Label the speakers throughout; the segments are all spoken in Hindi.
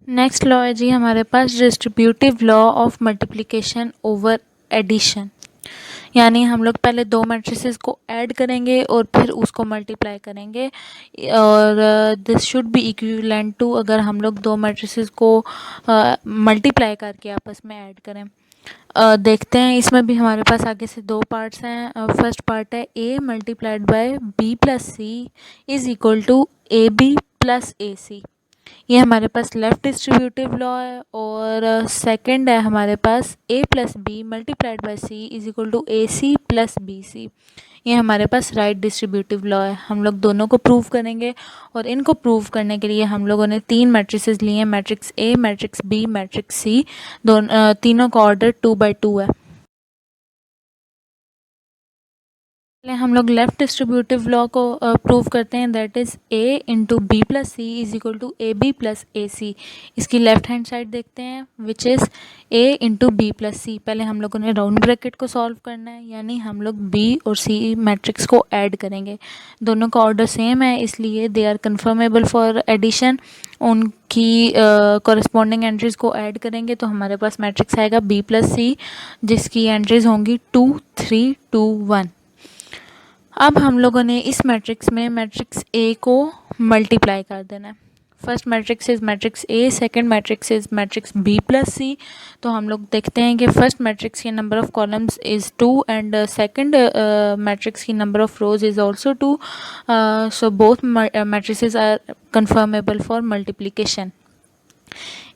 Speaker 1: नेक्स्ट लॉ है जी हमारे पास distributive law of multiplication over addition. यानी हम लोग पहले दो मैट्रिसेस को ऐड करेंगे और फिर उसको मल्टीप्लाई करेंगे, और this should be equivalent to अगर हम लोग दो मैट्रिसेस को मल्टीप्लाई करके आपस में ऐड करें। देखते हैं, इसमें भी हमारे पास आगे से दो पार्ट्स हैं। फर्स्ट पार्ट है A multiplied by B plus C is equal to A B plus A C. ये हमारे पास लेफ्ट डिस्ट्रीब्यूटिव लॉ है। और सेकंड है हमारे पास A plus B multiplied by C is equal to A C plus B C. ये हमारे पास राइट डिस्ट्रीब्यूटिव लॉ है। हम लोग दोनों को प्रूव करेंगे, और इनको प्रूव करने के लिए हम लोगों ने तीन मैट्रिसेस लिए हैं, matrix A, matrix B, matrix C. तीनों का ऑर्डर 2/2 है। पहले हम लोग लेफ्ट डिस्ट्रीब्यूटिव लॉ को प्रूव करते हैं, that is A into B plus C is equal to A B plus A C. इसकी लेफ्ट हैंड साइड देखते हैं, which is A into B plus C. पहले हम लोगों ने राउंड ब्रैकेट को सॉल्व करना है, यानी हम लोग बी और सी मैट्रिक्स को ऐड करेंगे। दोनों का ऑर्डर सेम है, इसलिए they are conformable for addition. उनकी कॉरेस्पॉन्डिंग एंट्रीज को ऐड करेंगे तो हमारे पास मैट्रिक्स आएगा बी प्लस सी, जिसकी एंट्रीज होंगी 2 3 2 1। अब हम लोगों ने इस मैट्रिक्स में मैट्रिक्स ए को मल्टीप्लाई कर देना है। First matrix is matrix A, second matrix is matrix B plus C. तो हम लोग देखते हैं कि फर्स्ट मैट्रिक्स की number of columns is 2 and second matrix की number of rows is also 2। So both matrices are conformable for multiplication.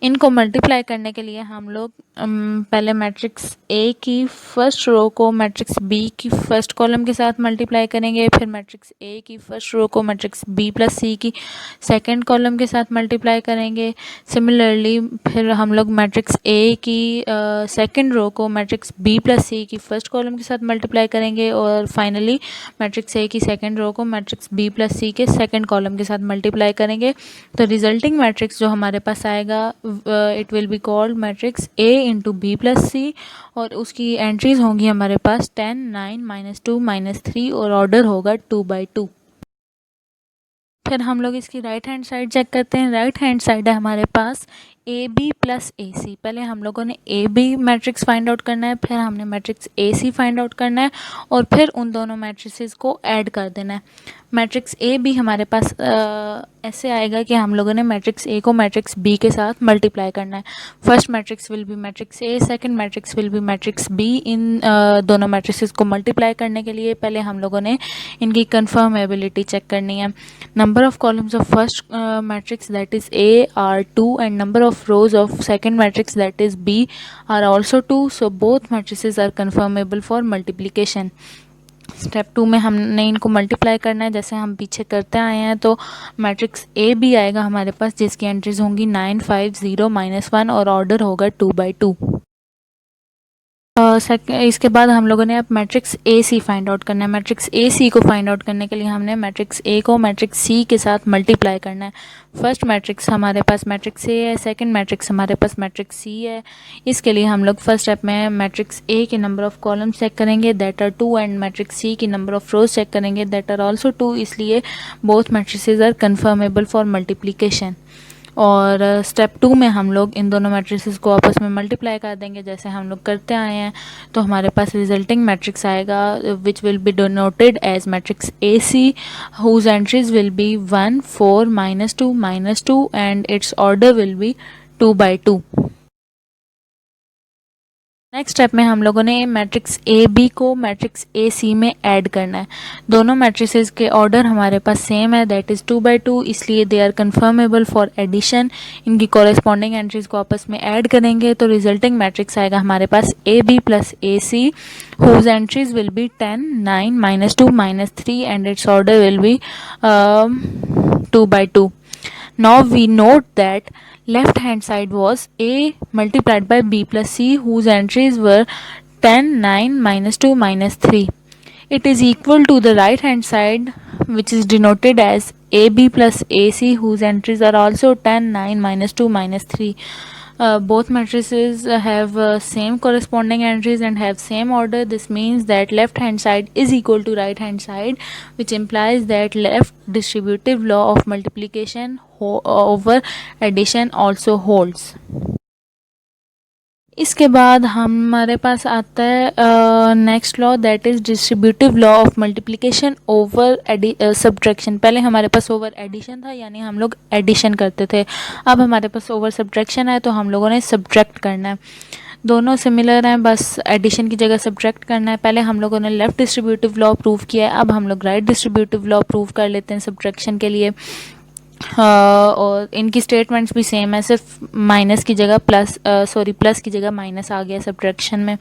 Speaker 1: इनको मल्टीप्लाई करने के लिए हम लोग पहले मैट्रिक्स ए की फर्स्ट रो को मैट्रिक्स बी की फर्स्ट कॉलम के साथ मल्टीप्लाई करेंगे, फिर मैट्रिक्स ए की फर्स्ट रो को मैट्रिक्स बी प्लस सी की सेकंड कॉलम के साथ मल्टीप्लाई करेंगे। सिमिलरली फिर हम लोग मैट्रिक्स ए की सेकंड रो को मैट्रिक्स बी प्लस सी की फर्स्ट कॉलम के साथ मल्टीप्लाई करेंगे, और फाइनली मैट्रिक्स ए की सेकंड रो को मैट्रिक्स बी प्लस सी के सेकंड कॉलम के साथ मल्टीप्लाई करेंगे। तो रिजल्टिंग मैट्रिक्स जो हमारे पास आएगा, it will be called matrix A into B plus C, और उसकी एंट्रीज होंगी हमारे पास 10 9 -2 -3, और ऑर्डर होगा 2/2। फिर हम लोग इसकी राइट हैंड साइड चेक करते हैं। राइट हैंड साइड है हमारे पास ए बी प्लस ए सी। पहले हम लोगों ने A B matrix find out करना है, फिर हमने matrix A C find out करना है, और फिर उन दोनों मैट्रिसेस को ऐड कर देना है। मैट्रिक्स ए बी हमारे पास ऐसे आएगा कि हम लोगों ने मैट्रिक्स ए को मैट्रिक्स बी के साथ मल्टीप्लाई करना है। First matrix will be matrix A, second matrix will be matrix B. इन दोनों मैट्रिसेस को मल्टीप्लाई करने के लिए पहले हम लोगों ने इनकी कन्फर्मेबिलिटी चेक करनी है। Number of columns of first matrix that is A are 2 and number of rows of second matrix that is B are also 2। So both matrices are conformable for multiplication. Step 2 में हमने इनको मल्टीप्लाई करना है, जैसे हम पीछे करते आए हैं। तो मैट्रिक्स ए बी आएगा हमारे पास, जिसकी एंट्रीज होंगी 9 5 0 -1, और ऑर्डर होगा 2/2। इसके बाद हम लोगों ने अब matrix A C find out करना है। मैट्रिक्स ए सी को फाइंड आउट करने के लिए हमने मैट्रिक्स ए को मैट्रिक्स सी के साथ मल्टीप्लाई करना है। फर्स्ट मैट्रिक्स हमारे पास मैट्रिक्स ए है, सेकंड मैट्रिक्स हमारे पास मैट्रिक्स सी है। इसके लिए हम लोग फर्स्ट स्टेप में मैट्रिक्स ए के नंबर ऑफ कॉलम्स चेक करेंगे, that are 2, and matrix C की नंबर ऑफ रोज चेक करेंगे, दैट आर ऑल्सो 2। इसलिए both matrices are conformable for multiplication. और स्टेप 2 में हम लोग इन दोनों मैट्रिसेस को आपस में मल्टीप्लाई कर देंगे, जैसे हम लोग करते आए हैं। तो हमारे पास रिजल्टिंग मैट्रिक्स आएगा, which will be denoted as matrix A C, whose entries will be 1 4 -2 -2, and its order will be 2/2। Next step में हम लोगों ने मैट्रिक्स ए बी को मैट्रिक्स ए सी में ऐड करना है। दोनों मैट्रिसेस के ऑर्डर हमारे पास सेम है, दैट इज़ 2/2, इसलिए they are conformable for addition. इनकी कॉरेस्पॉन्डिंग एंट्रीज को आपस में ऐड करेंगे तो रिजल्टिंग मैट्रिक्स आएगा हमारे पास A B plus A C, whose entries will be 10 9 -2 -3, and its order will be 2/2. Now we note that left hand side was A multiplied by B plus C, whose entries were 10 9 -2 -3. It is equal to the right hand side, which is denoted as AB plus AC, whose entries are also 10 9 -2 -3. both matrices have same corresponding entries and have same order. This means that left hand side is equal to right hand side, which implies that left distributive law of multiplication over addition also holds. इसके बाद हमारे पास आता है next law, that is distributive law of multiplication over subtraction. पहले हमारे पास ओवर एडिशन था, यानी हम लोग एडिशन करते थे. अब हमारे पास ओवर सब्ट्रैक्शन है, तो हम लोगों ने सब्ट्रैक्ट करना है. दोनों सिमिलर हैं, बस एडिशन की जगह सब्ट्रैक्ट करना है. पहले हम लोगों ने लेफ़्ट डिस्ट्रीब्यूटिव लॉ प्रूव किया है, अब हम लोग राइट डिस्ट्रीब्यूटिव लॉ प्रूव कर लेते हैं सब्ट्रैक्शन के लिए. और इनकी स्टेटमेंट्स भी सेम है, सिर्फ माइनस की जगह प्लस की जगह माइनस आ गया सब्ट्रैक्शन में.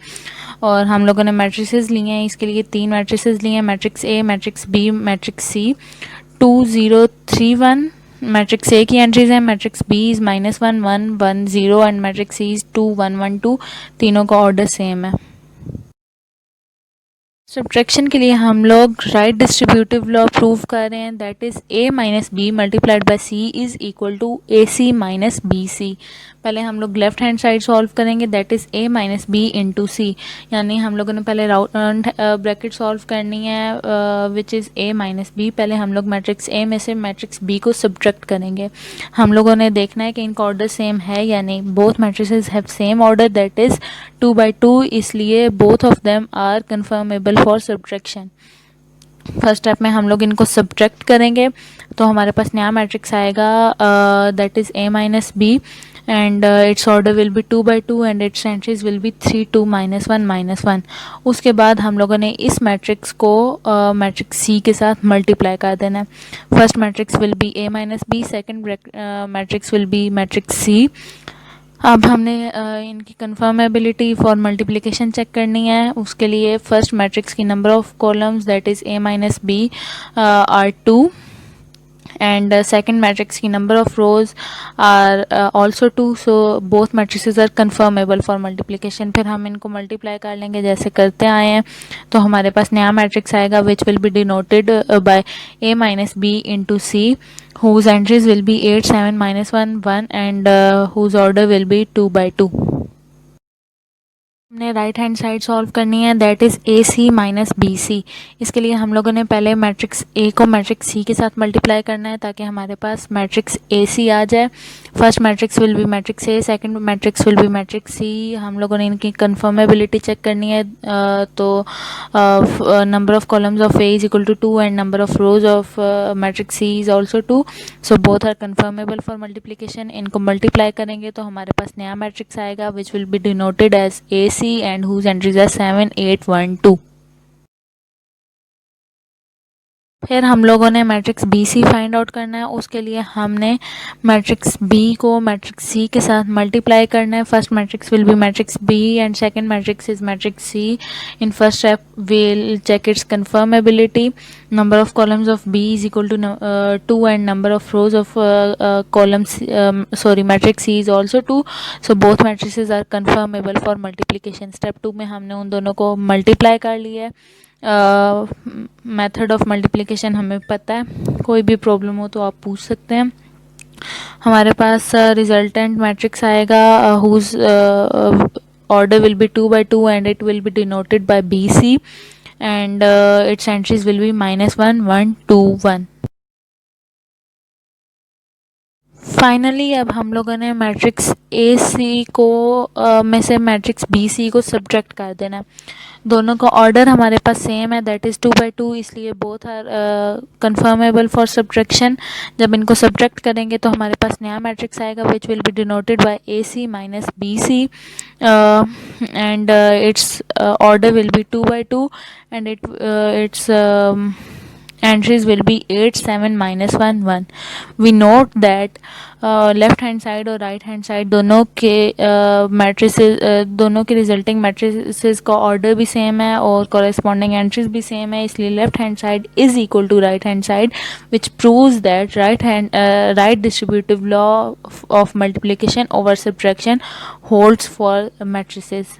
Speaker 1: और हम लोगों ने मैट्रिसेस लिए हैं, इसके लिए 3 मैट्रिसेस लिए हैं, matrix A, matrix B, matrix C. 2 0 3 1 matrix A की एंट्रीज हैं, matrix B is -1 1 1 0 and matrix C is 2 1 1 2. तीनों का ऑर्डर सेम है. सब्ट्रैक्शन के लिए हम लोग राइट डिस्ट्रीब्यूटिव लॉ प्रूव कर रहे हैं, that is a minus B multiplied by c is equal to A C minus B C. पहले हम लोग लेफ्ट हैंड साइड सॉल्व करेंगे, that is a minus B into C. यानी हम लोगों ने पहले राउंड ब्रैकेट सॉल्व करनी है which is a minus B. पहले हम लोग मैट्रिक्स a में से मैट्रिक्स b को सब्ट्रैक्ट करेंगे. हम लोगों ने देखना है कि इनका ऑर्डर सेम है या नहीं. Both matrices have same order, that is 2 by 2, इसलिए both of them are conformable for subtraction. First step में हम लोग इनको सब्ट्रैक्ट करेंगे, तो हमारे पास नया मैट्रिक्स आएगा, that is a minus B and its order will be 2 by 2 and its entries will be 3 2 -1 -1. उसके बाद हम लोगों ने इस मैट्रिक्स को मैट्रिक्स सी के साथ मल्टीप्लाई कर देना है. First matrix will be a minus B, second matrix will be matrix C. अब हमने इनकी कन्फर्मेबिलिटी फॉर मल्टीप्लिकेशन चेक करनी है. उसके लिए फर्स्ट मैट्रिक्स की number of columns, that is a minus B, are 2 and second matrix की number of rows are also 2, so both matrices are confirmable for multiplication. फिर हम इनको मल्टीप्लाई कर लेंगे जैसे करते आए हैं, तो हमारे पास नया मैट्रिक्स आएगा which will be denoted by a minus b into c, whose entries will be 8 7 -1 1 and whose order will be 2 by 2. हमने राइट हैंड साइड सॉल्व करनी है, that is A C minus B C. इसके लिए हम लोगों ने पहले मैट्रिक्स ए को मैट्रिक्स सी के साथ मल्टीप्लाई करना है ताकि हमारे पास मैट्रिक्स ए सी आ जाए. First matrix will be matrix A, second matrix will be matrix C. हम लोगों ने इनकी कन्फर्मेबिलिटी चेक करनी है, तो number of columns of A is equal to 2 and number of rows of matrix C is also 2, so both are conformable for multiplication. इनको मल्टीप्लाई करेंगे तो हमारे पास नया मैट्रिक्स आएगा which will be denoted as A C and whose entries are 7 8 1 2. फिर हम लोगों ने matrix B C find out करना है. उसके लिए हमने मैट्रिक्स बी को मैट्रिक्स सी के साथ मल्टीप्लाई करना है. First matrix will be matrix B and second matrix is matrix C. In first step we'll check its conformability. Number of columns of B is equal to 2 and number of rows of matrix C is also 2, so both matrices are confirmable for multiplication. Step 2 में हमने उन दोनों को मल्टीप्लाई कर लिया है. मेथड ऑफ मल्टीप्लिकेशन हमें पता है, कोई भी प्रॉब्लम हो तो आप पूछ सकते हैं. हमारे पास रिजल्टेंट मैट्रिक्स आएगा whose order will be 2 by 2 and it will be denoted by BC and its entries will be -1 1 2 1. Finally अब हम लोगों ने मैट्रिक्स ए सी को में से मैट्रिक्स बी सी को सब्ट्रैक्ट कर देना. दोनों का ऑर्डर हमारे पास सेम है, दैट इज़ 2 by 2, इसलिए both are conformable for subtraction. जब इनको सब्ट्रैक्ट करेंगे तो हमारे पास नया मैट्रिक्स आएगा which will be denoted by A C minus B C and its order will be 2 by 2 and its entries will be 8 7 -1 1. We note that left hand side और राइट हैंड साइड दोनों के मैट्रिसेस दोनों के रिजल्टिंग मैट्रिसेस का ऑर्डर भी सेम है और कॉरेस्पॉन्डिंग एंट्रीज भी सेम है, इसलिए left hand side is equal to right hand side which proves that right distributive law of multiplication over subtraction holds for matrices.